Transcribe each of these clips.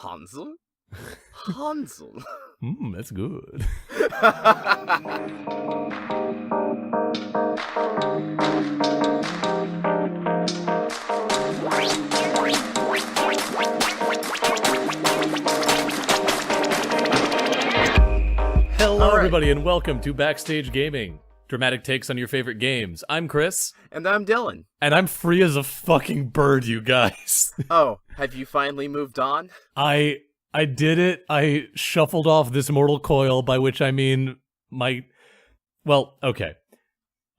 Hansel? Hansel. That's good. Hello, everybody, and welcome to Backstage Gaming. Dramatic takes on your favorite games. I'm Chris. And I'm Dylan. And I'm free as a fucking bird, you guys. Oh, have you finally moved on? I did it. I shuffled off this mortal coil, by which I mean okay.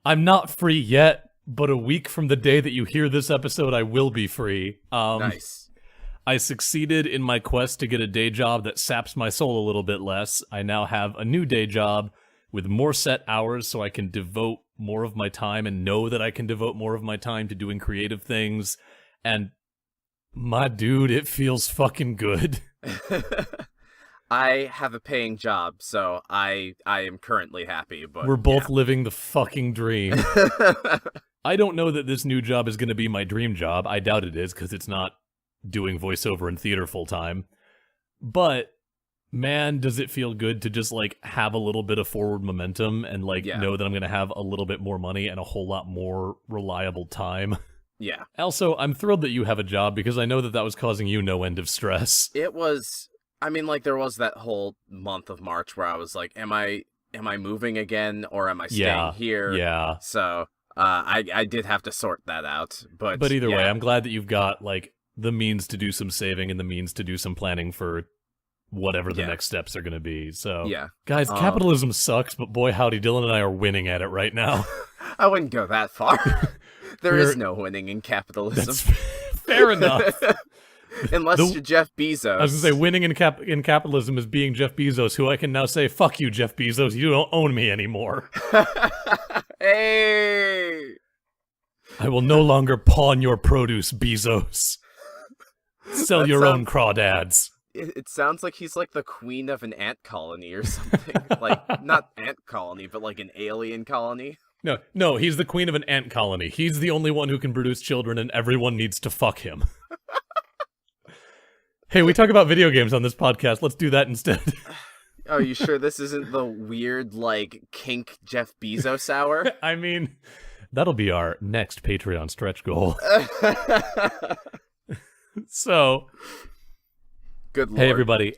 I'm not free yet, but a week from the day that you hear this episode, I will be free. Nice. I succeeded in my quest to get a day job that saps my soul a little bit less. I now have a new day job with more set hours so I can devote more of my time and know that I can devote more of my time to doing creative things. And my dude, it feels fucking good. I have a paying job, so I am currently happy, but we're both living the fucking dream. I don't know that this new job is going to be my dream job. I doubt it is, because it's not doing voiceover and theater full time. But man, does it feel good to just have a little bit of forward momentum and know that I'm going to have a little bit more money and a whole lot more reliable time. Yeah. Also, I'm thrilled that you have a job because I know that was causing you no end of stress. It was, there was that whole month of March where I was like, am I moving again or am I staying here? Yeah. So, I did have to sort that out, but either way, I'm glad that you've got the means to do some saving and the means to do some planning for whatever the next steps are going to be. So, guys, capitalism sucks, but boy, howdy, Dylan and I are winning at it right now. I wouldn't go that far. There is no winning in capitalism. That's fair enough. Unless you're Jeff Bezos. I was going to say, winning in capitalism is being Jeff Bezos, who I can now say, fuck you, Jeff Bezos, you don't own me anymore. Hey! I will no longer pawn your produce, Bezos. Sell your own crawdads. It sounds like he's like the queen of an ant colony or something. Not ant colony, but an alien colony. No, he's the queen of an ant colony. He's the only one who can produce children, and everyone needs to fuck him. Hey, we talk about video games on this podcast. Let's do that instead. Oh, you sure this isn't the weird, kink Jeff Bezos hour? I mean, that'll be our next Patreon stretch goal. So, good lord. Hey everybody,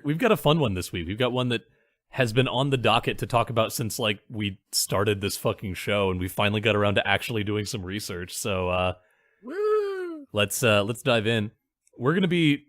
we've got a fun one this week. We've got one that has been on the docket to talk about since we started this fucking show, and we finally got around to actually doing some research. So, woo! Let's dive in. We're gonna be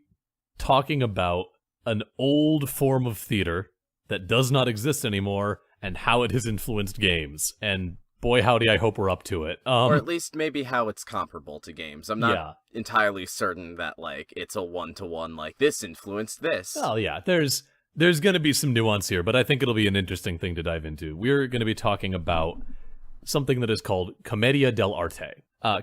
talking about an old form of theater that does not exist anymore, and how it has influenced games. And boy, howdy, I hope we're up to it. Or at least maybe how it's comparable to games. I'm not entirely certain that, it's a one-to-one, this influenced this. Oh, yeah, there's going to be some nuance here, but I think it'll be an interesting thing to dive into. We're going to be talking about something that is called commedia dell'arte.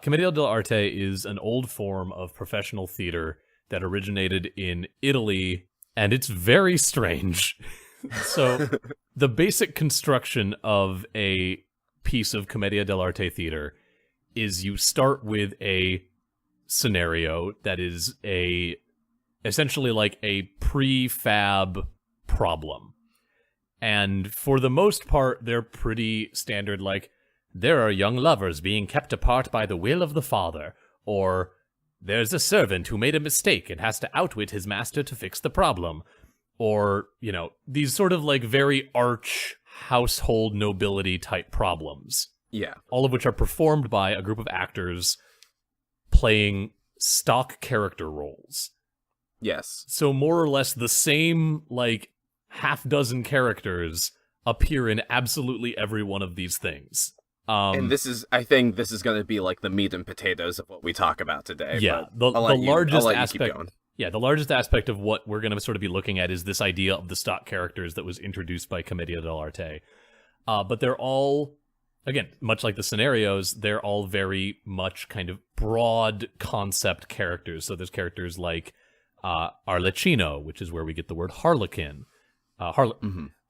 Commedia dell'arte is an old form of professional theater that originated in Italy, and it's very strange. So, the basic construction of a piece of commedia dell'arte theater is you start with a scenario that is essentially a prefab problem. And for the most part, they're pretty standard, there are young lovers being kept apart by the will of the father, or there's a servant who made a mistake and has to outwit his master to fix the problem, or, these sort of very arch household nobility type problems. Yeah. All of which are performed by a group of actors playing stock character roles. Yes. So more or less the same, half dozen characters appear in absolutely every one of these things. And I think this is going to be the meat and potatoes of what we talk about today. Yeah, the largest aspect. Yeah, the largest aspect of what we're going to sort of be looking at is this idea of the stock characters that was introduced by Commedia dell'arte. But they're all, again, much like the scenarios, they're all very much kind of broad concept characters. So there's characters like Arlecchino, which is where we get the word harlequin.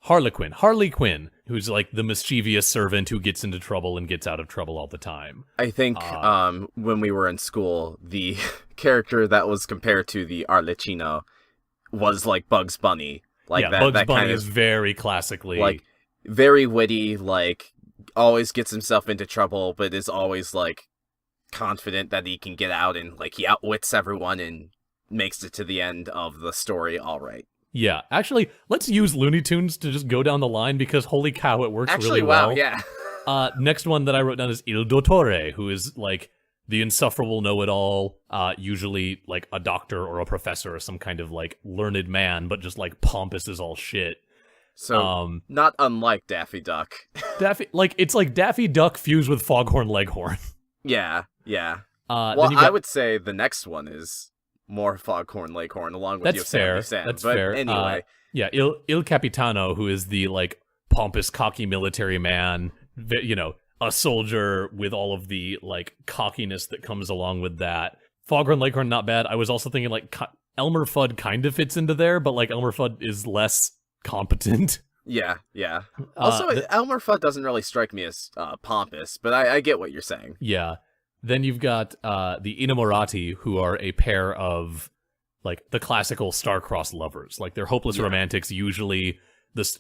Harley Quinn, who's like the mischievous servant who gets into trouble and gets out of trouble all the time. I think when we were in school, the character that was compared to the Arlecchino was like Bugs Bunny. Like yeah, that, Bugs that Bunny kind of, is very classically like very witty, like always gets himself into trouble, but is always like confident that he can get out, and like he outwits everyone and makes it to the end of the story all right. Yeah, actually, let's use Looney Tunes to just go down the line because holy cow, it works really well. Yeah. Next one that I wrote down is Il Dottore, who is like the insufferable know-it-all, usually like a doctor or a professor or some kind of like learned man, but just like pompous as all shit. So not unlike Daffy Duck. It's like Daffy Duck fused with Foghorn Leghorn. Yeah. Well, I would say the next one is more Foghorn Leghorn, along with Yosemite Sam. That's but fair. Anyway, Il Capitano, who is the like pompous, cocky military man, a soldier with all of the like cockiness that comes along with that. Foghorn Leghorn, not bad. I was also thinking like Elmer Fudd kind of fits into there, but like Elmer Fudd is less competent. Yeah. Also, Elmer Fudd doesn't really strike me as pompous, but I get what you're saying. Yeah. Then you've got the Innamorati, who are a pair of like the classical star-crossed lovers. Like they're hopeless romantics. Usually,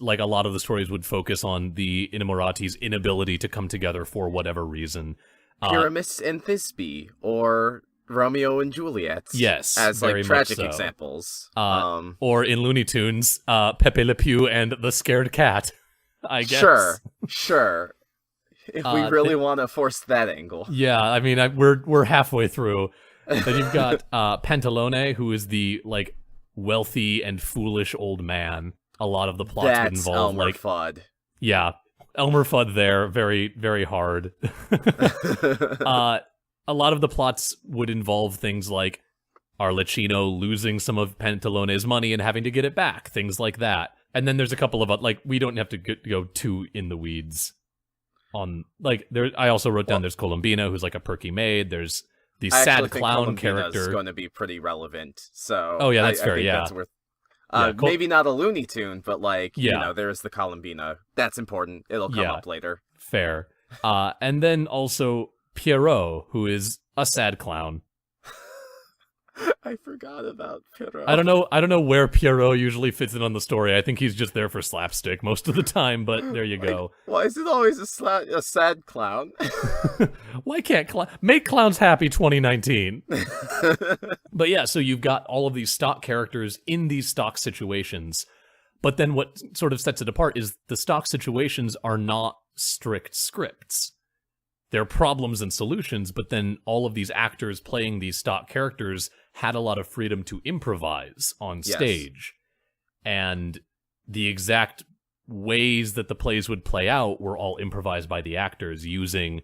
like a lot of the stories would focus on the Innamorati's inability to come together for whatever reason. Pyramus and Thisbe, or Romeo and Juliet. Yes, as very like tragic much so. examples. Or in Looney Tunes, Pepe Le Pew and the Scared Cat. I guess. Sure. If we really want to force that angle. Yeah, I mean, we're halfway through. Then you've got Pantalone, who is the like wealthy and foolish old man. A lot of the plots would involve Elmer like Fudd. Yeah, Elmer Fudd there, very very hard. A lot of the plots would involve things like Arlecchino losing some of Pantalone's money and having to get it back, things like that. And then there's a couple of like we don't have to go too in the weeds. On like there, I also wrote down there's Colombina, who's like a perky maid. There's the sad clown character. Is going to be pretty relevant. So oh yeah, that's fair. I think that's worth. Maybe not a Looney Tune, but like there's the Colombina. That's important. It'll come up later. Fair. And then also Pierrot, who is a sad clown. I forgot about Pierrot. I don't know where Pierrot usually fits in on the story. I think he's just there for slapstick most of the time, but there you go. Why is it always a sad clown? Why can't make clowns happy 2019? But yeah, so you've got all of these stock characters in these stock situations, but then what sort of sets it apart is the stock situations are not strict scripts. They're problems and solutions, but then all of these actors playing these stock characters had a lot of freedom to improvise on stage. And the exact ways that the plays would play out were all improvised by the actors, using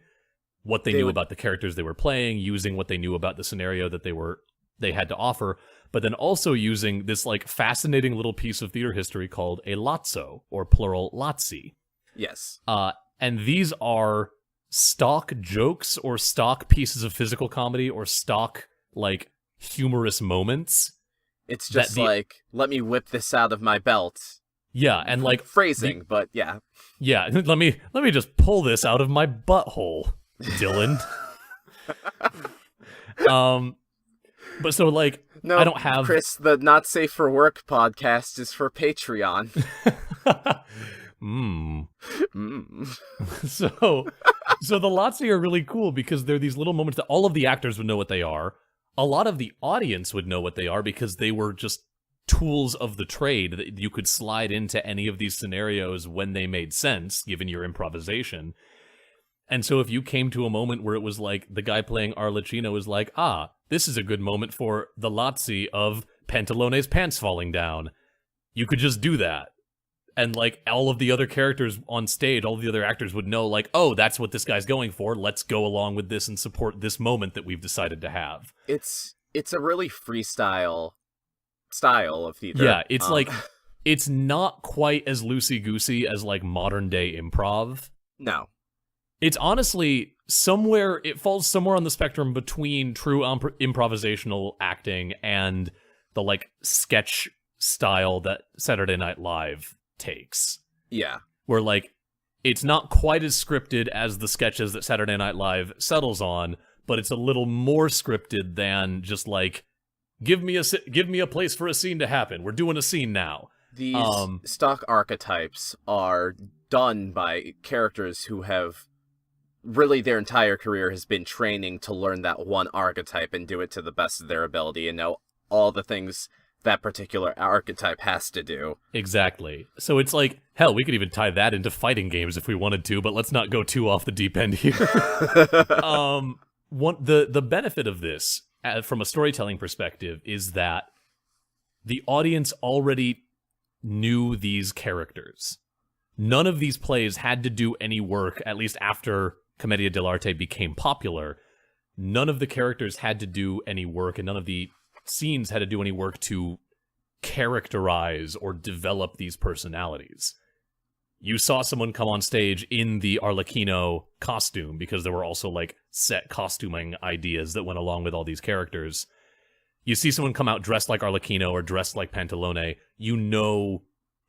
what they knew about the characters they were playing, using what they knew about the scenario that they had to offer, but then also using this like fascinating little piece of theater history called a lazzo, or plural lazzi. Yes. And these are stock jokes or stock pieces of physical comedy or stock like humorous moments. It's just like, let me whip this out of my belt. Yeah, and like phrasing, but yeah. Yeah, let me just pull this out of my butthole, Dylan. But so like no, I don't have Chris, the Not Safe for Work podcast is for Patreon. So the Lazzi are really cool because they're these little moments that all of the actors would know what they are. A lot of the audience would know what they are because they were just tools of the trade that you could slide into any of these scenarios when they made sense, given your improvisation. And so if you came to a moment where it was like the guy playing Arlecchino is like, this is a good moment for the Lazzi of Pantalone's pants falling down, you could just do that. And like all of the other characters on stage, all of the other actors would know like, oh, that's what this guy's going for. Let's go along with this and support this moment that we've decided to have. It's a really freestyle style of theater. Yeah, it's like it's not quite as loosey-goosey as like modern day improv. No. It's honestly it falls somewhere on the spectrum between true improvisational acting and the like sketch style that Saturday Night Live takes. Yeah. where like it's not quite as scripted as the sketches that Saturday Night Live settles on, but it's a little more scripted than just like give me a place for a scene to happen. We're doing a scene now. These stock archetypes are done by characters who have really their entire career has been training to learn that one archetype and do it to the best of their ability and know all the things that particular archetype has to do. Exactly. So it's like, hell, we could even tie that into fighting games if we wanted to, but let's not go too off the deep end here. The benefit of this, from a storytelling perspective, is that the audience already knew these characters. None of these plays had to do any work, at least after Commedia dell'arte became popular. None of the characters had to do any work, and none of the scenes had to do any work to characterize or develop these personalities. You saw someone come on stage in the Arlecchino costume, because there were also like set costuming ideas that went along with all these characters. You see someone come out dressed like Arlecchino or dressed like Pantalone, you know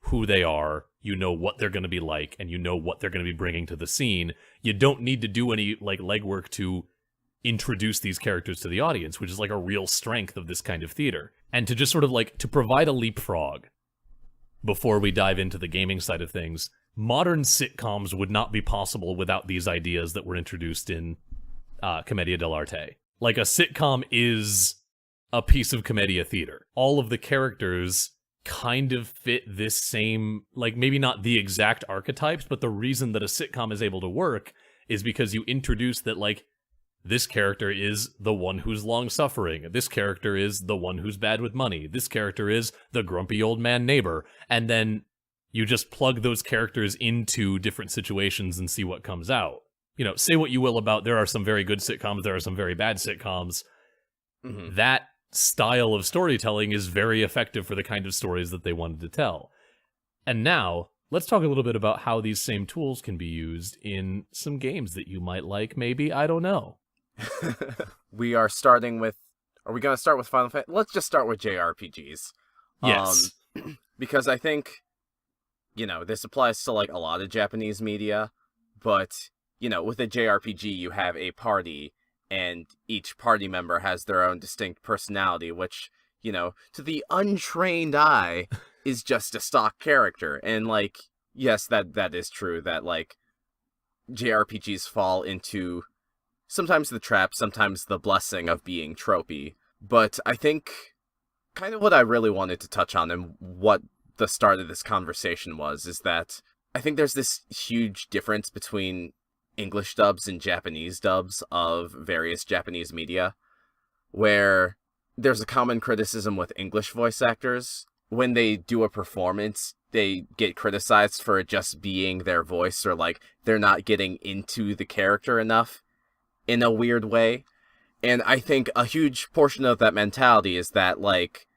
who they are, you know what they're going to be like, and you know what they're going to be bringing to the scene. You don't need to do any like legwork to introduce these characters to the audience, which is like a real strength of this kind of theater. And to just sort of like, to provide a leapfrog before we dive into the gaming side of things, modern sitcoms would not be possible without these ideas that were introduced in Commedia dell'arte. Like, a sitcom is a piece of commedia theater. All of the characters kind of fit this same, like, maybe not the exact archetypes, but the reason that a sitcom is able to work is because you introduce that, like, this character is the one who's long-suffering. This character is the one who's bad with money. This character is the grumpy old man neighbor. And then you just plug those characters into different situations and see what comes out. You know, say what you will about there are some very good sitcoms, there are some very bad sitcoms. Mm-hmm. That style of storytelling is very effective for the kind of stories that they wanted to tell. And now, let's talk a little bit about how these same tools can be used in some games that you might like, maybe, I don't know. We are starting with... Are we going to start with Final Fantasy? Let's just start with JRPGs. Yes. Because I think, you know, this applies to, like, a lot of Japanese media, but, you know, with a JRPG, you have a party, and each party member has their own distinct personality, which, you know, to the untrained eye, is just a stock character. And, like, yes, that is true, that, like, JRPGs fall into sometimes the trap, sometimes the blessing of being tropey. But I think kind of what I really wanted to touch on and what the start of this conversation was is that I think there's this huge difference between English dubs and Japanese dubs of various Japanese media, where there's a common criticism with English voice actors. When they do a performance, they get criticized for it just being their voice, or like they're not getting into the character enough in a weird way. And I think a huge portion of that mentality is that, like,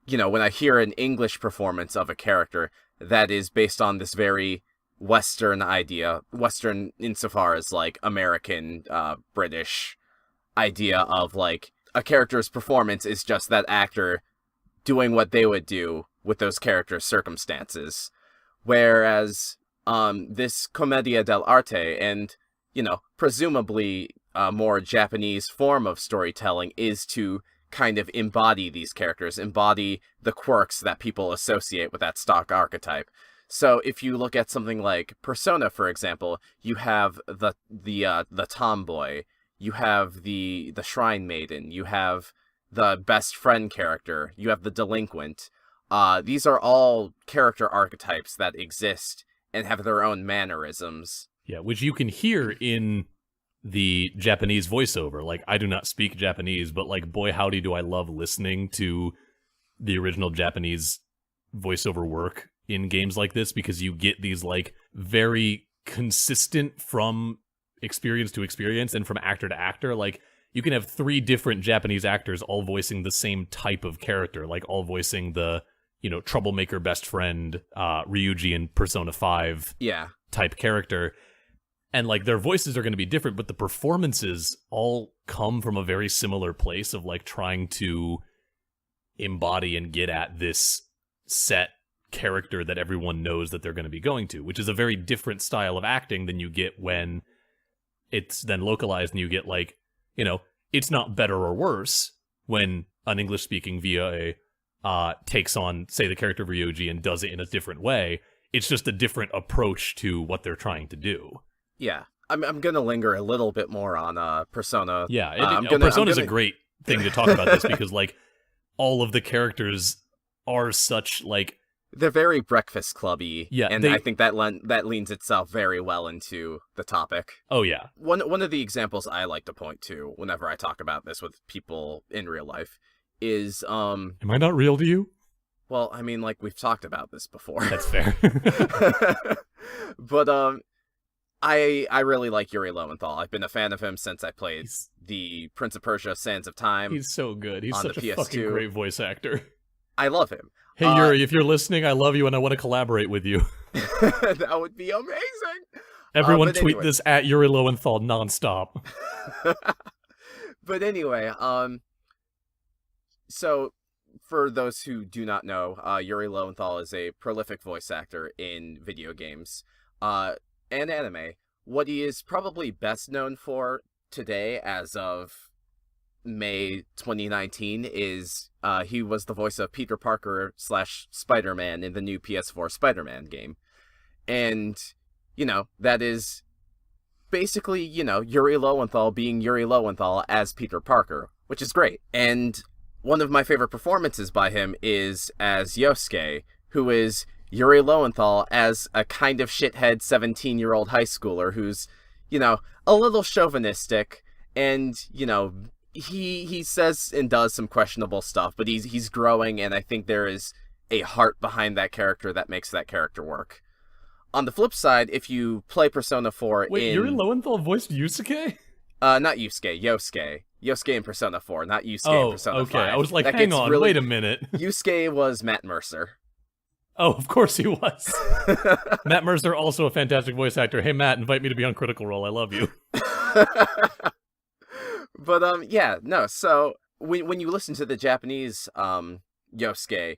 you know, when I hear an English performance of a character, that is based on this very Western idea, Western insofar as, like, American, British idea of, like, a character's performance is just that actor doing what they would do with those characters' circumstances. Whereas, this Commedia dell'arte and, you know, presumably a more Japanese form of storytelling is to kind of embody these characters, embody the quirks that people associate with that stock archetype. So if you look at something like Persona, for example, you have the tomboy, you have the shrine maiden, you have the best friend character, you have the delinquent. These are all character archetypes that exist and have their own mannerisms. Yeah, which you can hear in the Japanese voiceover. Like, I do not speak Japanese, but, like, boy howdy do I love listening to the original Japanese voiceover work in games like this, because you get these, like, very consistent from experience to experience and from actor to actor. Like, you can have 3 different Japanese actors all voicing the same type of character, like all voicing the, you know, troublemaker best friend, Ryuji in Persona 5 type character. And, like, their voices are going to be different, but the performances all come from a very similar place of, like, trying to embody and get at this set character that everyone knows that they're going to be going to, which is a very different style of acting than you get when it's then localized and you get like, it's not better or worse when an English-speaking VA takes on, say, the character of Ryoji and does it in a different way. It's just a different approach to what they're trying to do. Yeah. I'm going to linger a little bit more on Persona. Yeah, Persona's a great thing to talk about this because, like, all of the characters are such, like... They're very Breakfast Clubby, yeah, and I think that leans itself very well into the topic. Oh, yeah. One of the examples I like to point to whenever I talk about this with people in real life is... Am I not real to you? Well, I mean, like, we've talked about this before. That's fair. But, I really like Yuri Lowenthal. I've been a fan of him since I played the Prince of Persia: Sands of Time. He's so good. He's such a PS2. fucking great voice actor. I love him. Hey, Yuri, if you're listening, I love you and I want to collaborate with you. That would be amazing. Everyone tweet this at Yuri Lowenthal nonstop. But anyway, so for those who do not know, Yuri Lowenthal is a prolific voice actor in video games and anime. What he is probably best known for today, as of May 2019, is he was the voice of Peter Parker / Spider-Man in the new PS4 Spider-Man game. And, that is basically, Yuri Lowenthal being Yuri Lowenthal as Peter Parker, which is great. And one of my favorite performances by him is as Yosuke, who is Yuri Lowenthal as a kind of shithead 17-year-old high schooler who's, a little chauvinistic and, he says and does some questionable stuff, but he's growing, and I think there is a heart behind that character that makes that character work. On the flip side, if you play Persona 4 Wait, Yuri Lowenthal voiced Yusuke? Not Yusuke, Yosuke. Yosuke in Persona 4, not Yusuke in Persona 5. I was like, hang on, wait a minute. Yusuke was Matt Mercer. Oh, of course he was. Matt Mercer, also a fantastic voice actor. Hey, Matt, invite me to be on Critical Role. I love you. But, yeah, no, so when you listen to the Japanese Yosuke,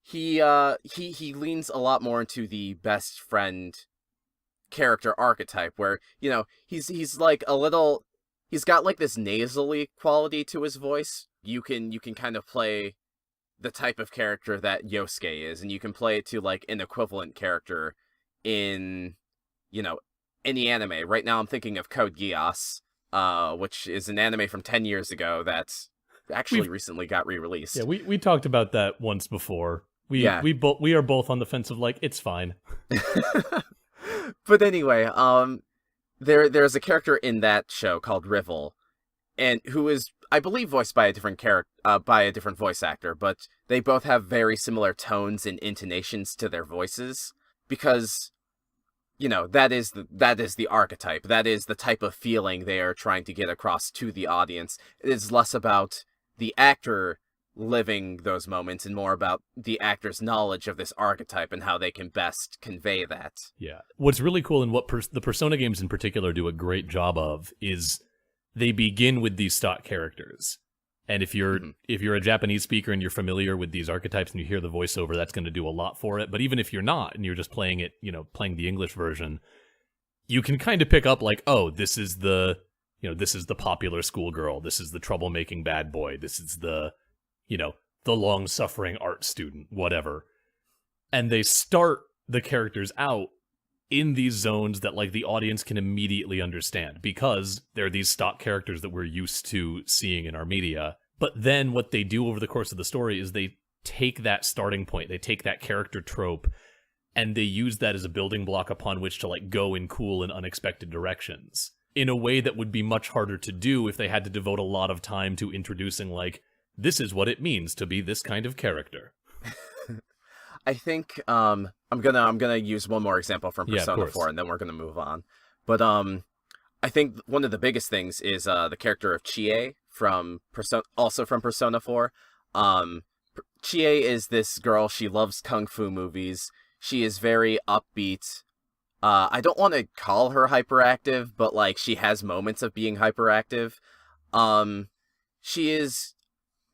he leans a lot more into the best friend character archetype, where, he's like a little... He's got, like, this nasally quality to his voice. You can kind of play the type of character that Yosuke is, and you can play it to, like, an equivalent character in, any anime. Right now I'm thinking of Code Geass, which is an anime from 10 years ago that's actually recently got re-released. Yeah, we talked about that once before. We are both on the fence of, like, it's fine. But anyway, there's a character in that show called Rivel, and who is, I believe, voiced by a different by a different voice actor, but they both have very similar tones and intonations to their voices, because, that is the archetype. That is the type of feeling they are trying to get across to the audience. It is less about the actor living those moments and more about the actor's knowledge of this archetype and how they can best convey that. Yeah. What's really cool, and what the Persona games in particular do a great job of, is they begin with these stock characters. And if you're a Japanese speaker and you're familiar with these archetypes and you hear the voiceover, that's going to do a lot for it. But even if you're not and you're just playing it, playing the English version, you can kind of pick up, like, oh, this is the popular schoolgirl, this is the troublemaking bad boy, this is the long-suffering art student, whatever. And they start the characters out in these zones that, like, the audience can immediately understand, because they're these stock characters that we're used to seeing in our media. But then what they do over the course of the story is they take that starting point, they take that character trope, and they use that as a building block upon which to, like, go in cool and unexpected directions, in a way that would be much harder to do if they had to devote a lot of time to introducing, like, this is what it means to be this kind of character. I think I'm gonna use one more example from Persona 4, and then we're gonna move on. But I think one of the biggest things is the character of Chie from Persona 4. Chie is this girl. She loves kung fu movies. She is very upbeat. I don't want to call her hyperactive, but, like, she has moments of being hyperactive. She is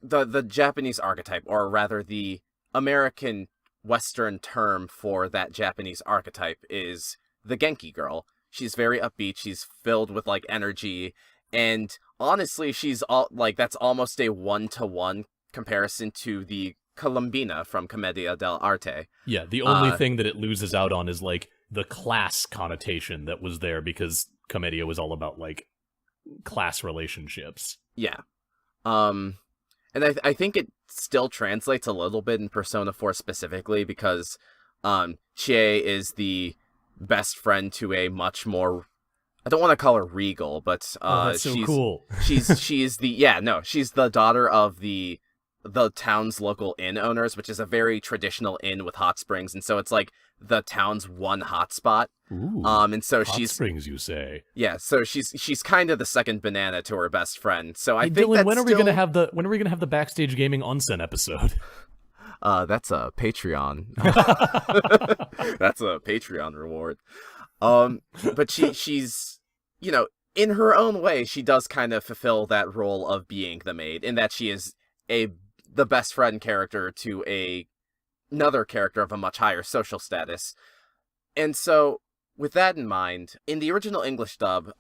the Japanese archetype, or rather the American Western term for that Japanese archetype is the Genki girl. She's very upbeat, she's filled with, like, energy, and honestly, that's almost a one-to-one comparison to the Colombina from Commedia dell'arte. Yeah, the only thing that it loses out on is, like, the class connotation that was there, because Commedia was all about, like, class relationships. Yeah. And I think it still translates a little bit in Persona 4 specifically, because Chie is the best friend to a much more, I don't want to call her regal, but that's so cool. she's the daughter of the town's local inn owners, which is a very traditional inn with hot springs, and so it's like the town's one hotspot. Ooh, and so hot springs, you say? Yeah, so she's kind of the second banana to her best friend. So I think Dylan, when are we gonna have the backstage gaming onsen episode? That's a Patreon. That's a Patreon reward. But she's, you know, in her own way, she does kind of fulfill that role of being the maid, in that she is the best friend character to another character of a much higher social status. And so, with that in mind, in the original English dub,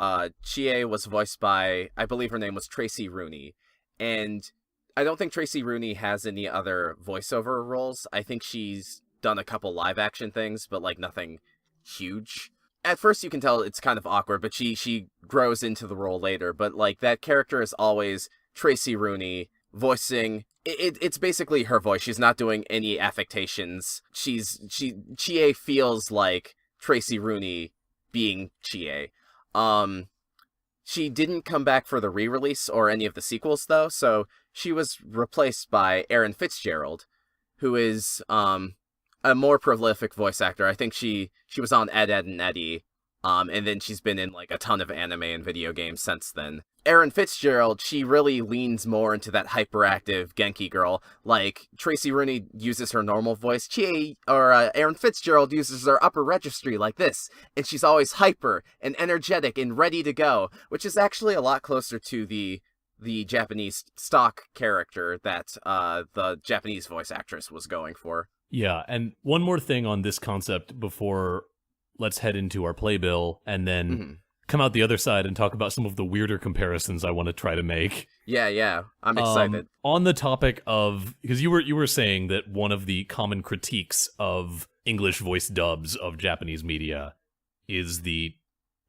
Chie was voiced by, I believe her name was Tracy Rooney, and I don't think Tracy Rooney has any other voiceover roles. I think she's done a couple live-action things, but, like, nothing huge. At first you can tell it's kind of awkward, but she grows into the role later. But, like, that character is always Tracy Rooney voicing. It's basically her voice. She's not doing any affectations. Chie feels like Tracy Rooney being Chie. She didn't come back for the re-release or any of the sequels, though, so she was replaced by Erin Fitzgerald, who is a more prolific voice actor. I think she was on Ed, Edd n Eddy, and then she's been in, like, a ton of anime and video games since then. Erin Fitzgerald, she really leans more into that hyperactive Genki girl. Like, Tracy Rooney uses her normal voice. Erin Fitzgerald uses her upper registry like this, and she's always hyper and energetic and ready to go, which is actually a lot closer to the Japanese stock character that the Japanese voice actress was going for. Yeah, and one more thing on this concept before let's head into our playbill, and then come out the other side and talk about some of the weirder comparisons I want to try to make. Yeah, I'm excited. On the topic of, because you were saying that one of the common critiques of English voice dubs of Japanese media is the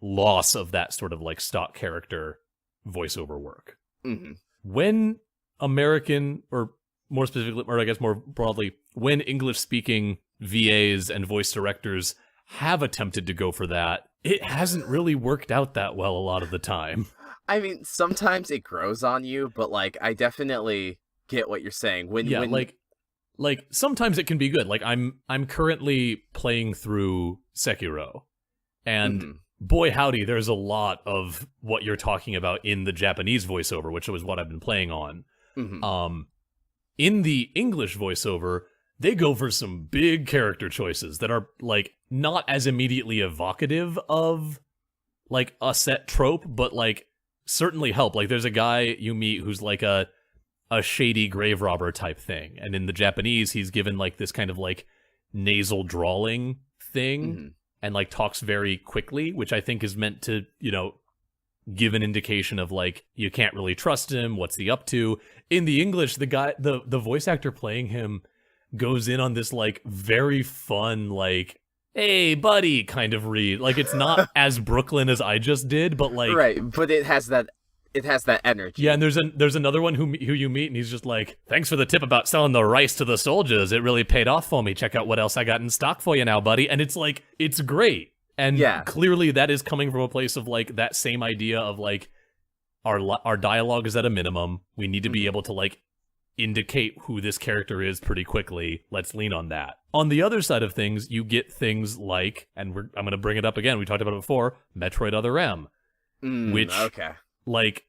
loss of that sort of, like, stock character voiceover work. Mm-hmm. When American, or more specifically, or I guess more broadly, when English-speaking VAs and voice directors have attempted to go for that, it hasn't really worked out that well a lot of the time. I mean, sometimes it grows on you, but, like, I definitely get what you're saying. When like sometimes it can be good. Like, I'm currently playing through Sekiro, and boy howdy, there's a lot of what you're talking about in the Japanese voiceover, which was what I've been playing on. In the English voiceover, they go for some big character choices that are, like, not as immediately evocative of, like, a set trope, but, like, certainly help. Like, there's a guy you meet who's, like, a shady grave robber type thing, and in the Japanese, he's given, like, this kind of, like, nasal drawling thing, and, like, talks very quickly, which I think is meant to, you know, give an indication of, like, you can't really trust him, what's he up to. In the English, the voice actor playing him goes in on this, like, very fun, like, hey, buddy, kind of read. Like, it's not as Brooklyn as I just did, but, like... Right, but it has that energy. Yeah, and there's another one who you meet, and he's just like, thanks for the tip about selling the rice to the soldiers. It really paid off for me. Check out what else I got in stock for you now, buddy. And it's, like, it's great. And clearly that is coming from a place of, like, that same idea of, like, our dialogue is at a minimum. We need to be able to, like, indicate who this character is pretty quickly. Let's lean on that. On the other side of things, you get things like, and I'm going to bring it up again, we talked about it before, Metroid Other M. Which, like...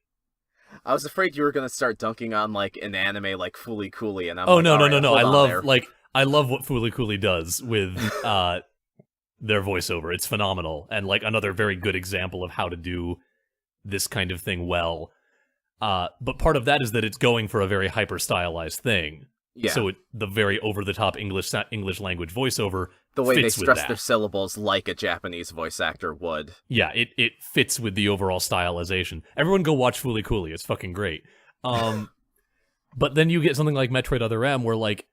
I was afraid you were going to start dunking on, like, an anime like Fooly Cooly, and I'm no. I love what Fooly Cooly does with their voiceover. It's phenomenal, and, like, another very good example of how to do this kind of thing well. But part of that is that it's going for a very hyper-stylized thing. Yeah. So the very over-the-top English language voiceover The way they fits with stress that. their syllables like a Japanese voice actor would. Yeah, it fits with the overall stylization. Everyone go watch Fooly Cooly. It's fucking great. But then you get something like Metroid Other M, where like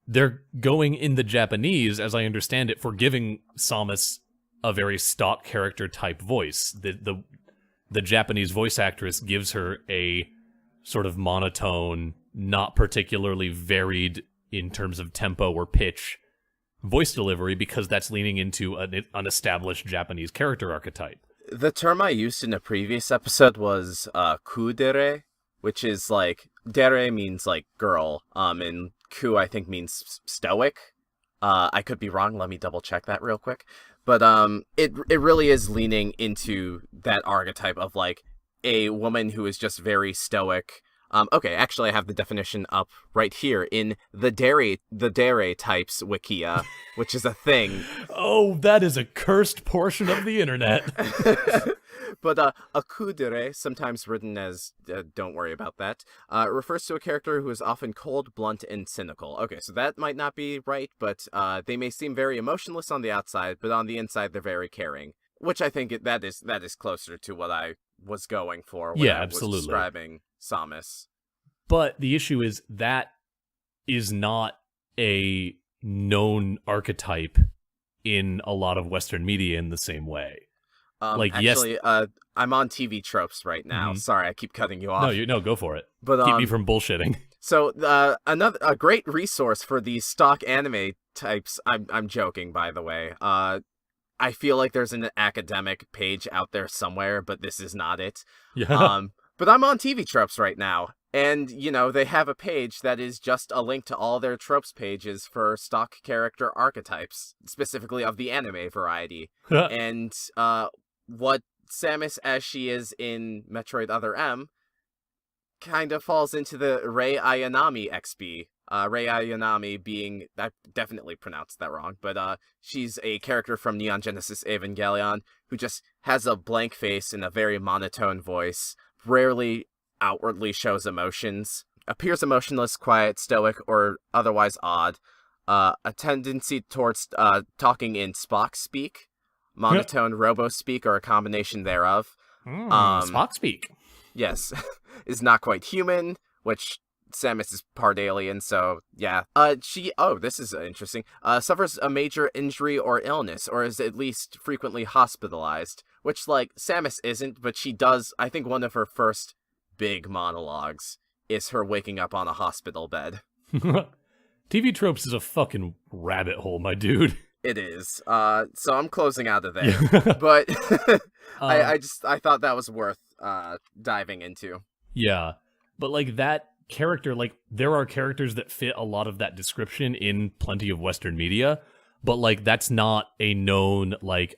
they're going in the Japanese, as I understand it, for giving Samus a very stock character type voice. The Japanese voice actress gives her a sort of monotone, not particularly varied in terms of tempo or pitch voice delivery, because that's leaning into an established Japanese character archetype. The term I used in a previous episode was kudere, which is like, dere means like girl, and ku I think means stoic. I could be wrong, let me double check that real quick. But it really is leaning into that archetype of like a woman who is just very stoic. Okay, actually I have the definition up right here in the dere types wikia, which is a thing. Oh, that is a cursed portion of the internet. But a kudere, sometimes written as don't worry about that, refers to a character who is often cold, blunt, and cynical. Okay, so that might not be right, but they may seem very emotionless on the outside, but on the inside they're very caring. Which I think that is closer to what I was going for when I was describing Samus. But the issue is that is not a known archetype in a lot of Western media in the same way. Actually, I'm on TV tropes right now. Mm-hmm. Sorry, I keep cutting you off. No, go for it. But keep me from bullshitting. So a great resource for these stock anime types. I'm joking, by the way. I feel like there's an academic page out there somewhere, but this is not it. Yeah. But I'm on TV tropes right now, and they have a page that is just a link to all their tropes pages for stock character archetypes, specifically of the anime variety. And what Samus, as she is in Metroid Other M, kind of falls into the Rei Ayanami XP. Rei Ayanami being, I definitely pronounced that wrong, but she's a character from Neon Genesis Evangelion who just has a blank face and a very monotone voice, rarely outwardly shows emotions, appears emotionless, quiet, stoic, or otherwise odd, a tendency towards talking in Spock speak, monotone robo speak, or a combination thereof. Spock speak. Yes, is not quite human, which Samus is part alien, so yeah. This is interesting. Suffers a major injury or illness, or is at least frequently hospitalized, which, like, Samus isn't, but she does. I think one of her first big monologues is her waking up on a hospital bed. TV tropes is a fucking rabbit hole, my dude. It is. So I'm closing out of there. But I thought that was worth diving into. Yeah. But like that character, like there are characters that fit a lot of that description in plenty of Western media, but like that's not a known like,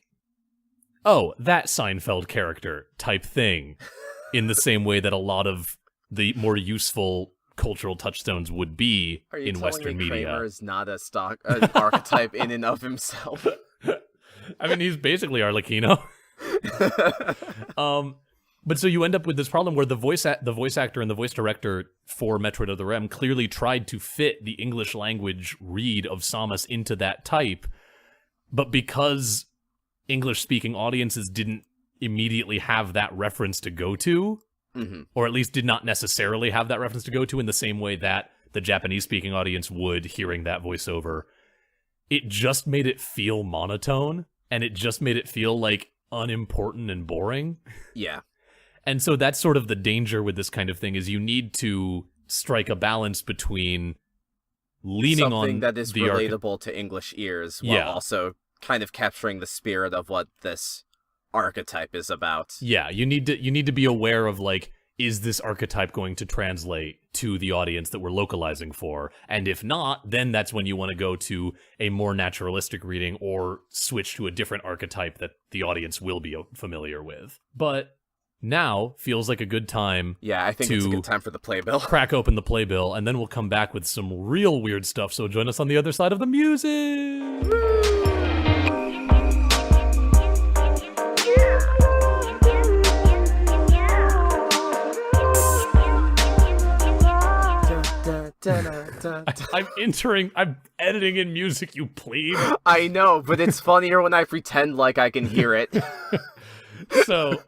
oh, that Seinfeld character type thing in the same way that a lot of the more useful cultural touchstones would be in Western media. Kramer is not an archetype in and of himself? I mean, he's basically Arlecchino. But so you end up with this problem where the voice actor and the voice director for Metroid Other M clearly tried to fit the English language read of Samus into that type, but because English-speaking audiences didn't immediately have that reference to go to, or at least did not necessarily have that reference to go to in the same way that the Japanese-speaking audience would hearing that voiceover, it just made it feel monotone, and it just made it feel like unimportant and boring. Yeah. And so that's sort of the danger with this kind of thing, is you need to strike a balance between leaning something on that is relatable to English ears while also kind of capturing the spirit of what this archetype is about. Yeah, you need to be aware of, like, is this archetype going to translate to the audience that we're localizing for? And if not, then that's when you want to go to a more naturalistic reading or switch to a different archetype that the audience will be familiar with. But now feels like a good time. Yeah, I think it's a good time for the playbill. Crack open the playbill, and then we'll come back with some real weird stuff. So join us on the other side of the music. I'm editing in music, you plebe. I know, but it's funnier when I pretend like I can hear it. So,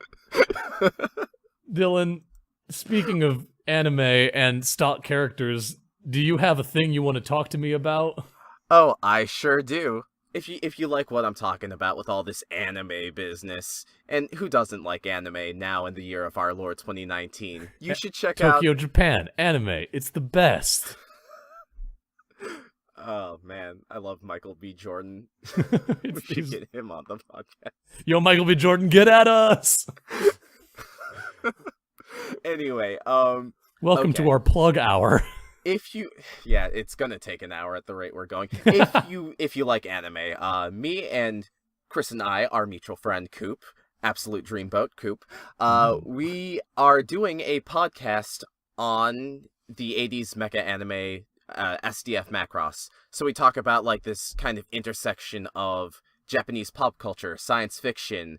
Dylan, speaking of anime and stock characters, do you have a thing you want to talk to me about? Oh, I sure do. If you like what I'm talking about with all this anime business, and who doesn't like anime now in the year of our Lord 2019, you should check out Tokyo, Japan, anime. It's the best. Oh man, I love Michael B. Jordan. We should He's- get him on the podcast. Yo, Michael B. Jordan, get at us! Anyway, Welcome Okay. to our plug hour. yeah, it's gonna take an hour at the rate we're going. If you like anime, me and Chris and I, our mutual friend Coop, Absolute Dreamboat Coop, we are doing a podcast on the 80s mecha anime SDF Macross. So we talk about like this kind of intersection of Japanese pop culture, science fiction,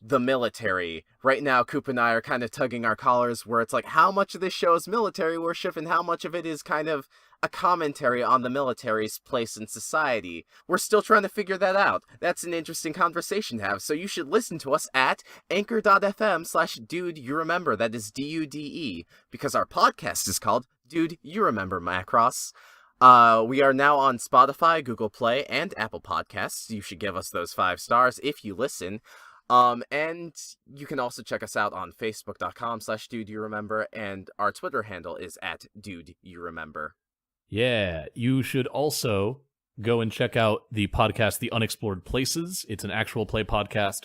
the military. Right now, Coop and I are kind of tugging our collars where it's like how much of this show is military worship and how much of it is kind of a commentary on the military's place in society. We're still trying to figure that out. That's an interesting conversation to have, so you should listen to us at anchor.fm/dude you remember. That is DUDE, because our podcast is called Dude You Remember Macross. We are now on Spotify, Google Play, and Apple Podcasts. You should give us those 5 stars if you listen. And you can also check us out on facebook.com/dude you remember, and our Twitter handle is at dude you remember. Yeah, you should also go and check out the podcast, The Unexplored Places. It's an actual play podcast,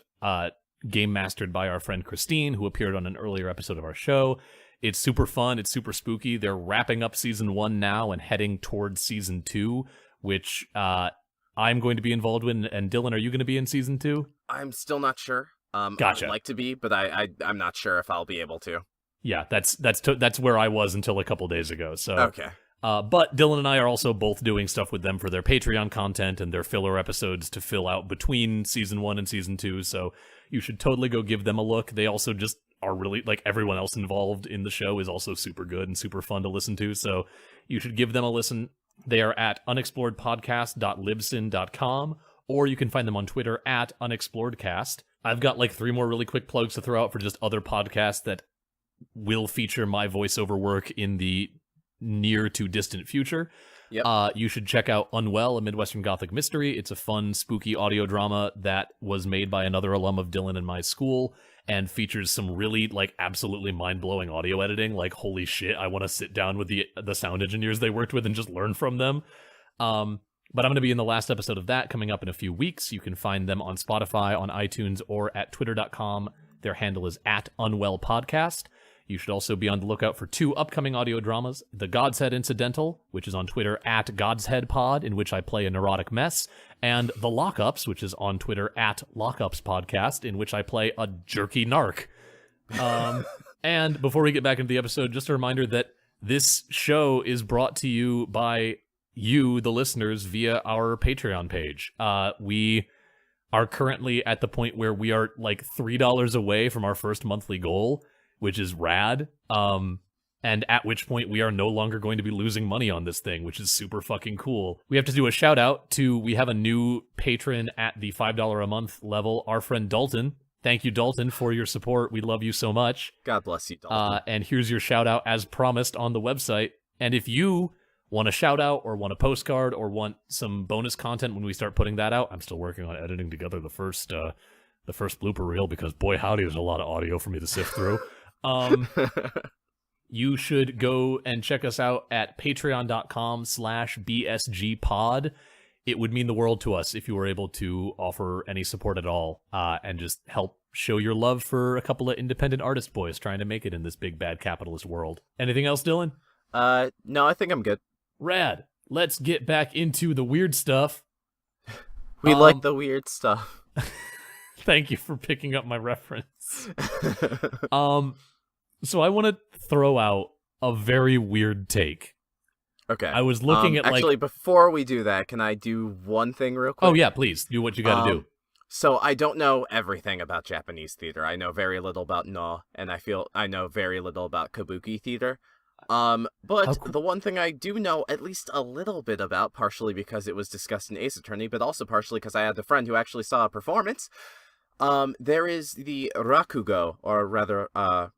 game mastered by our friend Christine, who appeared on an earlier episode of our show. It's super fun. It's super spooky. They're wrapping up season 1 now and heading towards season 2, which I'm going to be involved in. And Dylan, are you going to be in season 2? I'm still not sure. Gotcha. I'd like to be, but I'm not sure if I'll be able to. Yeah, that's where I was until a couple days ago. So Okay. But Dylan and I are also both doing stuff with them for their Patreon content and their filler episodes to fill out between season 1 and season 2. So you should totally go give them a look. They also just are really, like, everyone else involved in the show is also super good and super fun to listen to. So you should give them a listen. They are at unexploredpodcast.libsyn.com, or you can find them on Twitter at unexploredcast. I've got like 3 more really quick plugs to throw out for just other podcasts that will feature my voiceover work in the near to distant future. Yep. You should check out Unwell, a Midwestern Gothic mystery. It's a fun, spooky audio drama that was made by another alum of Dylan and my school and features some really, like, absolutely mind-blowing audio editing. Like, holy shit, I want to sit down with the sound engineers they worked with and just learn from them. But I'm going to be in the last episode of that coming up in a few weeks. You can find them on Spotify, on iTunes, or at twitter.com. Their handle is at Unwell Podcast. You should also be on the lookout for 2 upcoming audio dramas, The God's Head Incidental, which is on Twitter at God's Head Pod, in which I play a neurotic mess, and The Lockups, which is on Twitter at Lockups Podcast, in which I play a jerky narc. And before we get back into the episode, just a reminder that this show is brought to you by you, the listeners, via our Patreon page. We are currently at the point where we are like $3 away from our first monthly goal, which is rad. And at which point we are no longer going to be losing money on this thing, which is super fucking cool. We have to do a shout out to, we have a new patron at the $5 a month level, our friend Dalton. Thank you, Dalton, for your support. We love you so much. God bless you, Dalton. And here's your shout out as promised on the website. And if you want a shout out or want a postcard or want some bonus content when we start putting that out, I'm still working on editing together the first blooper reel, because boy howdy, there's a lot of audio for me to sift through. You should go and check us out at patreon.com/BSGpod. It would mean the world to us if you were able to offer any support at all, and just help show your love for a couple of independent artist boys trying to make it in this big bad capitalist world. Anything else, Dylan? No, I think I'm good. Rad. Let's get back into the weird stuff. We like the weird stuff. Thank you for picking up my reference. So I want to throw out a very weird take. Okay. I was looking at actually, before we do that, can I do one thing real quick? Oh yeah, please do what you got to do. So I don't know everything about Japanese theater. I know very little about No, and I know very little about Kabuki theater. But cool. the one thing I do know at least a little bit about, partially because it was discussed in Ace Attorney, but also partially because I had a friend who actually saw a performance, there is the Rakugo, or rather, I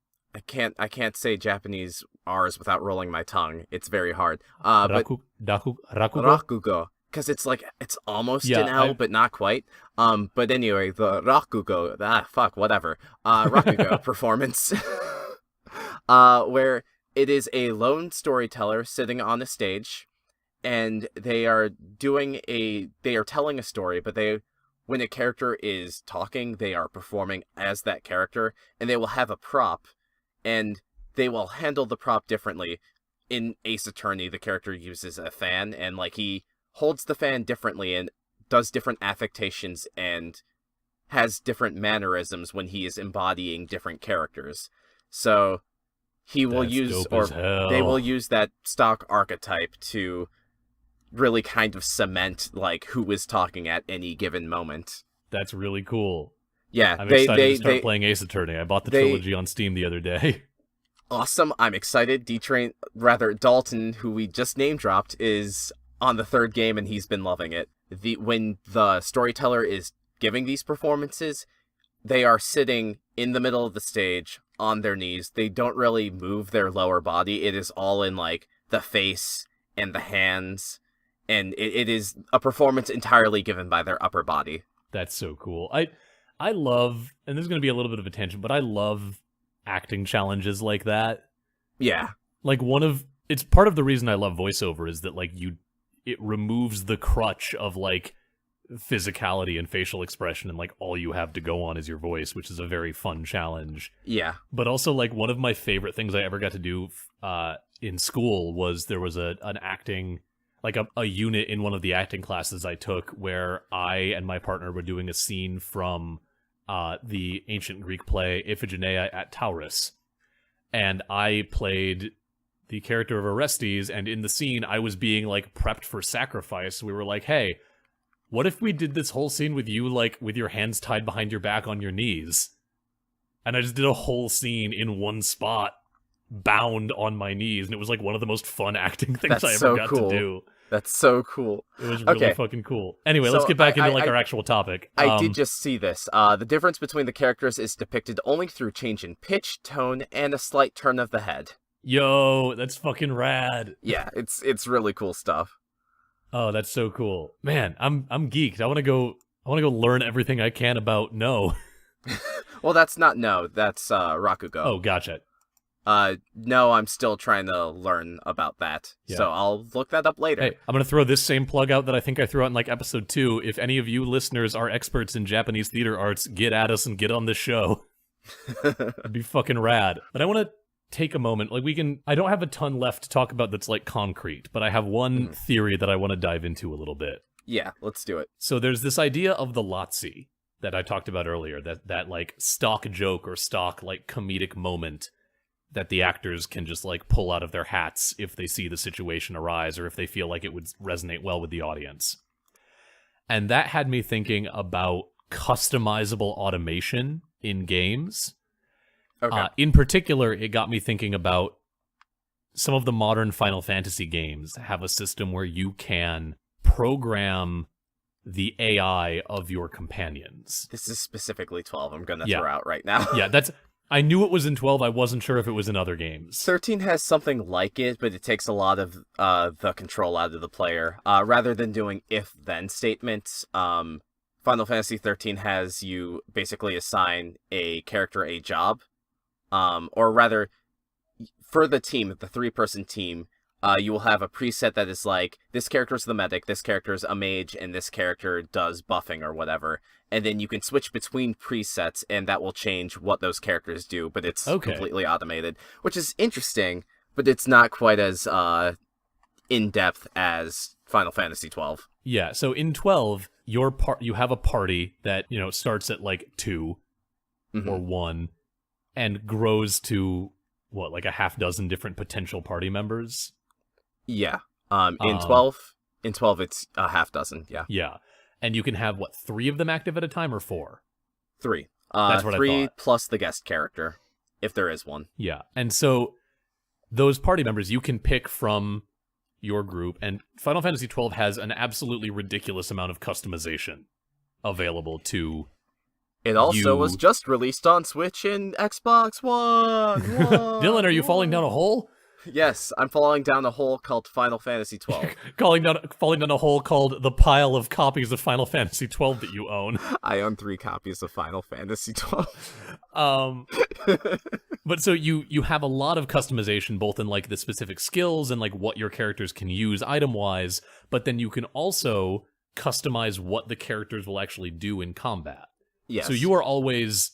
can't say Japanese R's without rolling my tongue. It's very hard. But Rakugo? Rakugo, because it's almost an L, but not quite. But anyway, the Rakugo, whatever. Rakugo performance, where it is a lone storyteller sitting on a stage, and they are telling a story, but when a character is talking, they are performing as that character, and they will have a prop, and they will handle the prop differently. In Ace Attorney, the character uses a fan, and he holds the fan differently and does different affectations and has different mannerisms when he is embodying different characters. So he will they will use that stock archetype to really kind of cement who is talking at any given moment. That's really cool. Yeah, I'm excited to start playing Ace Attorney. I bought the trilogy on Steam the other day. Awesome, I'm excited. Dalton, who we just name dropped, is on the 3rd game and he's been loving it. When the storyteller is giving these performances, they are sitting in the middle of the stage on their knees. They don't really move their lower body. It is all in the face and the hands, and it is a performance entirely given by their upper body. That's so cool. I love, and there's going to be a little bit of a tangent, but I love acting challenges like that. Yeah. It's part of the reason I love voiceover is that it removes the crutch of physicality and facial expression, and all you have to go on is your voice, which is a very fun challenge. Yeah. But also one of my favorite things I ever got to do in school was there was an acting a unit in one of the acting classes I took where I and my partner were doing a scene from the ancient Greek play Iphigenia at Tauris, and I played the character of Orestes, and in the scene I was being prepped for sacrifice. We were hey, what if we did this whole scene with you with your hands tied behind your back on your knees? And I just did a whole scene in one spot, bound on my knees, and it was one of the most fun acting things I ever got to do. That's so cool. It was really fucking cool. Anyway, let's get back into our actual topic. I did just see this. The difference between the characters is depicted only through change in pitch, tone, and a slight turn of the head. Yo, that's fucking rad. Yeah, it's really cool stuff. Oh, that's so cool. Man, I'm geeked. I want to go learn everything I can about No. Well, that's not No, that's Rakugo. Oh, gotcha. No, I'm still trying to learn about that. Yeah. So I'll look that up later. Hey, I'm going to throw this same plug out that I think I threw out in episode 2. If any of you listeners are experts in Japanese theater arts, get at us and get on this show. It'd be fucking rad. But I want to take a moment. I don't have a ton left to talk about that's concrete, but I have one theory that I want to dive into a little bit. Yeah, let's do it. So there's this idea of the Lotsie that I talked about earlier, that stock joke or stock comedic moment that the actors can just pull out of their hats if they see the situation arise or if they feel it would resonate well with the audience. And that had me thinking about customizable automation in games. Okay. In particular, it got me thinking about some of the modern Final Fantasy games have a system where you can program the AI of your companions. This is specifically 12 I'm going to throw out right now. Yeah, I knew it was in 12. I wasn't sure if it was in other games. 13 has something like it, but it takes a lot of the control out of the player. Rather than doing if-then statements, Final Fantasy 13 has you basically assign a character a job. Or rather, for the team, the 3-person team, you will have a preset that is this character's the medic, this character's a mage, and this character does buffing or whatever. And then you can switch between presets, and that will change what those characters do, but it's completely automated, which is interesting, but it's not quite as in-depth as Final Fantasy 12. Yeah, so in 12, you have a party that, starts at 2 or 1 and grows to, a half dozen different potential party members? Yeah. In 12, it's a half dozen, yeah. Yeah. And you can have, 3 of them active at a time or 4? 3. That's what 3 I thought. plus the guest character, if there is one. Yeah. And so those party members you can pick from your group, and Final Fantasy XII has an absolutely ridiculous amount of customization available to It also was just released on Switch and Xbox One. Dylan, are you falling down a hole? Yes, I'm falling down a hole called Final Fantasy XII. falling down a hole called the pile of copies of Final Fantasy XII that you own. I own 3 copies of Final Fantasy XII. But so you have a lot of customization, both in like the specific skills and like what your characters can use item-wise, but then you can also customize what the characters will actually do in combat. Yes. So you are always,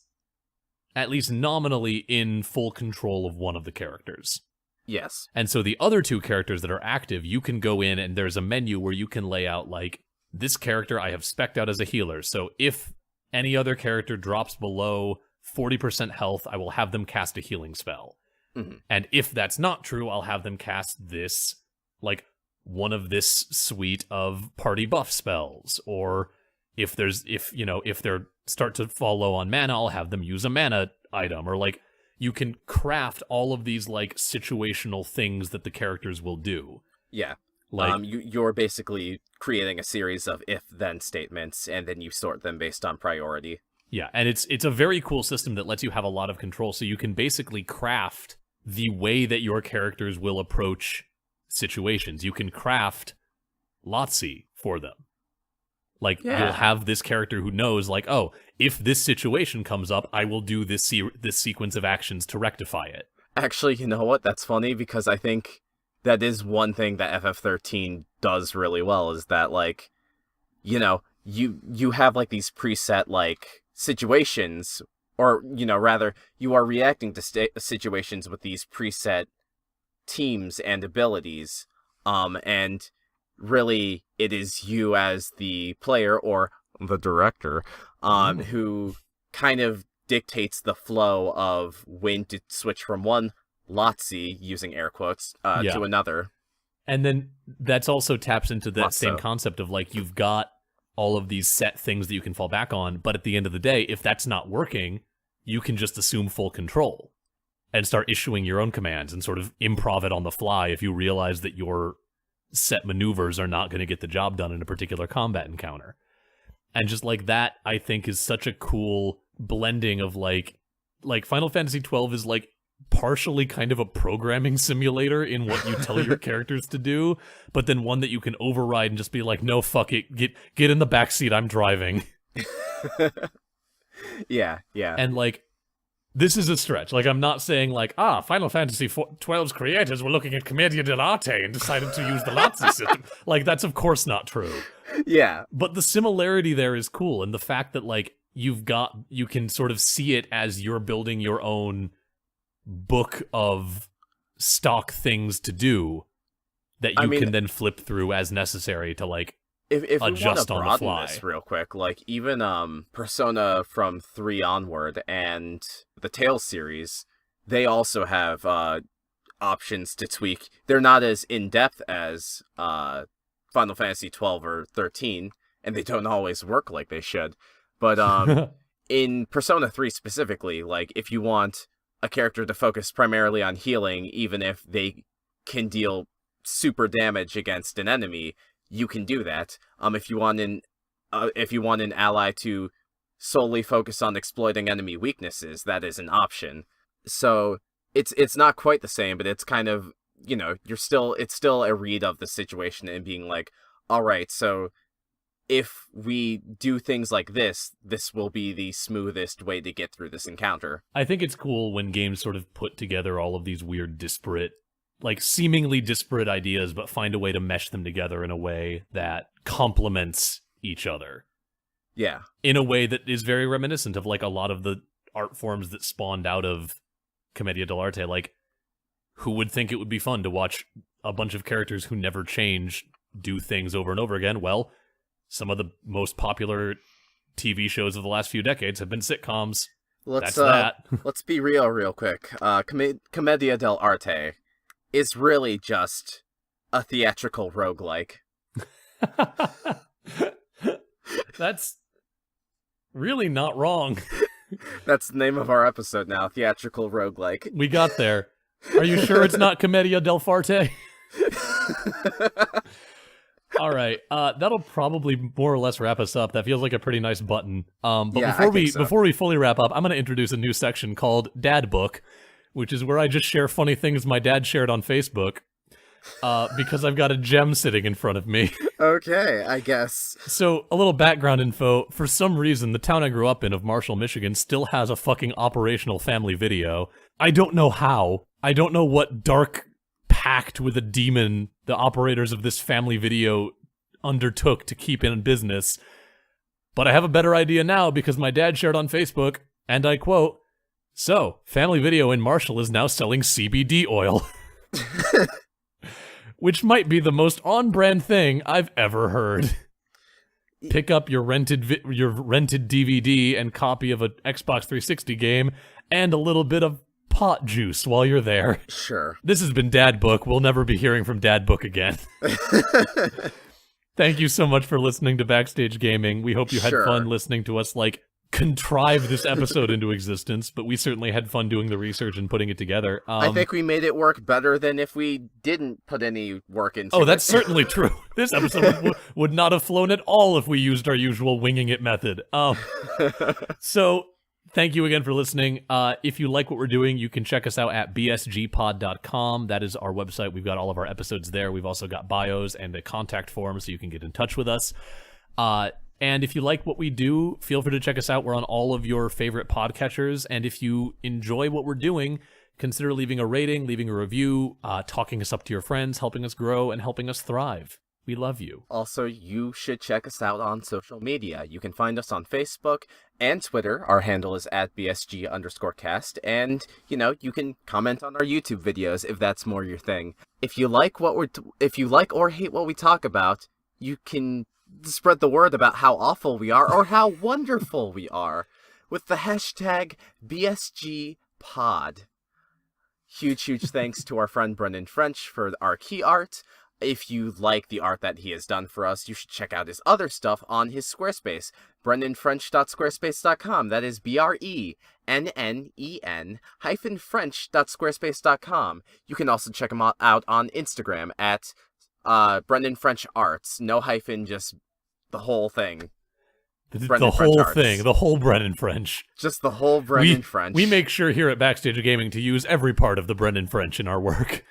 at least nominally, in full control of one of the characters. Yes. And so the other 2 characters that are active, you can go in and there's a menu where you can lay out, like, this character I have spec'd out as a healer. So if any other character drops below 40% health, I will have them cast a healing spell. Mm-hmm. And if that's not true, I'll have them cast this, like, one of this suite of party buff spells. Or if they're start to fall low on mana, I'll have them use a mana item. Or, like, you can craft all of these, like, situational things that the characters will do. Yeah. Like, you're basically creating a series of if-then statements, and then you sort them based on priority. yeah, and it's a very cool system that lets you have a lot of control, so you can basically craft the way that your characters will approach situations. You can craft Lotsie for them. Like, Yeah. you'll have this character who knows, like, oh, if this situation comes up, I will do this sequence of actions to rectify it. Actually, you know what? That's funny, because I think that is one thing that FF13 does really well, is that, like, you know, you have, like, these preset, like, situations, or, you know, rather, you are reacting to situations with these preset teams and abilities, and really, it is you as the player, or the director, who kind of dictates the flow of when to switch from one Lotsie, using air quotes, to another. And then that's also taps into that Lots same so. concept of, like, you've got all of these set things that you can fall back on, but at the end of the day, if that's not working, you can just assume full control and start issuing your own commands and sort of improv it on the fly if you realize that your set maneuvers are not going to get the job done in a particular combat encounter. And just like that, I think, is such a cool blending of like Final Fantasy XII is like partially kind of a programming simulator in what you tell your characters to do, but then one that you can override and just be like, no, fuck it, get in the backseat, I'm driving. Yeah. And like, this is a stretch. Like, I'm not saying like, Final Fantasy XII's creators were looking at Commedia dell'arte and decided to use the Lotsie system. Like, that's of course not true. Yeah. But the similarity there is cool, and the fact that like you can sort of see it as you're building your own book of stock things to do that you can then flip through as necessary to like if adjust we on want the to fly. broaden this real quick, like even Persona from 3 onward and the Tales series, they also have options to tweak. They're not as in-depth as Final Fantasy 12 or 13, and they don't always work like they should. But in Persona 3 specifically, like if you want a character to focus primarily on healing, even if they can deal super damage against an enemy, you can do that. If you want an ally to solely focus on exploiting enemy weaknesses, that is an option. So it's not quite the same, but it's kind of, you know, it's still a read of the situation and being like, all right, so if we do things like this will be the smoothest way to get through this encounter. I think it's cool when games sort of put together all of these weird disparate, like seemingly disparate ideas, but find a way to mesh them together in a way that complements each other. Yeah. In a way that is very reminiscent of like a lot of the art forms that spawned out of Commedia dell'arte. Like, who would think it would be fun to watch a bunch of characters who never change do things over and over again? Well, some of the most popular TV shows of the last few decades have been sitcoms. That's that. Let's be real quick. Commedia dell'arte is really just a theatrical roguelike. That's really not wrong. That's the name of our episode now, theatrical roguelike. We got there. Are you sure it's not Commedia del Farte? All right, that'll probably more or less wrap us up. That feels like a pretty nice button. But Yeah, before we fully wrap up, I'm going to introduce a new section called DadBook, which is where I just share funny things my dad shared on Facebook. Because I've got a gem sitting in front of me. Okay, I guess. So, a little background info. For some reason, the town I grew up in of Marshall, Michigan still has a fucking operational family video. I don't know how. I don't know what dark pact with a demon the operators of this family video undertook to keep in business. But I have a better idea now because my dad shared on Facebook, and I quote, "So, family video in Marshall is now selling CBD oil." Which might be the most on-brand thing I've ever heard. Pick up your rented DVD and copy of an Xbox 360 game and a little bit of pot juice while you're there. Sure. This has been DadBook. We'll never be hearing from DadBook again. Thank you so much for listening to Backstage Gaming. We hope you had fun listening to us, contrive this episode into existence, but we certainly had fun doing the research and putting it together. I think we made it work better than if we didn't put any work into it. Oh, that's certainly true. This episode would not have flown at all if we used our usual winging it method. So, thank you again for listening. If you like what we're doing, you can check us out at bsgpod.com. That is our website. We've got all of our episodes there. We've also got bios and a contact form so you can get in touch with us. And if you like what we do, feel free to check us out. We're on all of your favorite podcatchers. And if you enjoy what we're doing, consider leaving a rating, leaving a review, talking us up to your friends, helping us grow, and helping us thrive. We love you. Also, you should check us out on social media. You can find us on Facebook and Twitter. Our handle is at BSG_cast. And, you can comment on our YouTube videos if that's more your thing. If you like or hate what we talk about, you can spread the word about how awful we are or how wonderful we are with the hashtag BSGPod. Huge thanks to our friend Brendan French for our key art. If you like the art that he has done for us, you should check out his other stuff on his Squarespace, brendanfrench.squarespace.com. That is BRENNEN-French.squarespace.com. You can also check him out on Instagram at Brendan French Arts. No hyphen, just the whole thing. The whole thing. The whole Brendan French. Just the whole Brendan French. We make sure here at Backstage Gaming to use every part of the Brendan French in our work.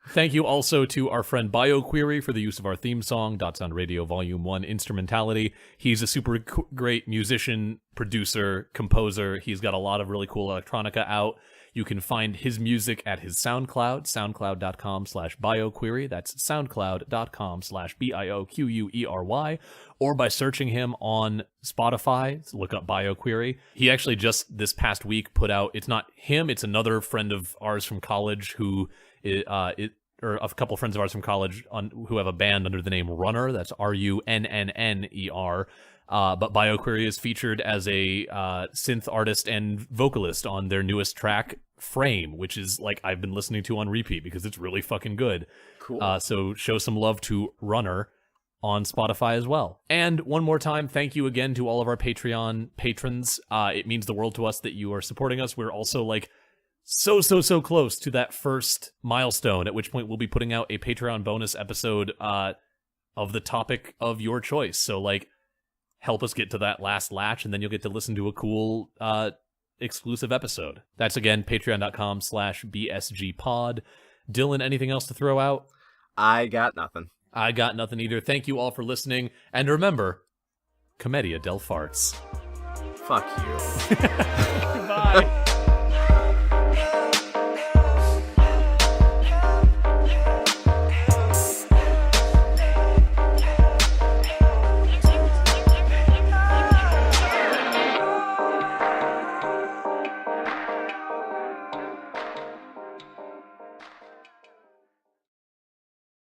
Thank you also to our friend BioQuery for the use of our theme song, Dot Sound Radio Volume 1 Instrumentality. He's a super great musician, producer, composer. He's got a lot of really cool electronica out. You can find his music at his SoundCloud, soundcloud.com/BioQuery. That's soundcloud.com/BIOQUERY. Or by searching him on Spotify, look up BioQuery. He actually just this past week put out, it's not him, it's another friend of ours from college who, or a couple friends of ours from college who have a band under the name Runner. That's RUNNNER. But BioQuery is featured as a synth artist and vocalist on their newest track, Frame, which is I've been listening to on repeat because it's really fucking good. Cool. So show some love to Runner on Spotify as well. And one more time, thank you again to all of our Patreon patrons. It means the world to us that you are supporting us. We're also so close to that first milestone, at which point we'll be putting out a Patreon bonus episode of the topic of your choice. So help us get to that last latch, and then you'll get to listen to a cool exclusive episode. That's again patreon.com/BSGpod. Dylan, anything else to throw out? I got nothing. I got nothing either. Thank you all for listening, and remember, Commedia del Farts. Fuck you. Goodbye.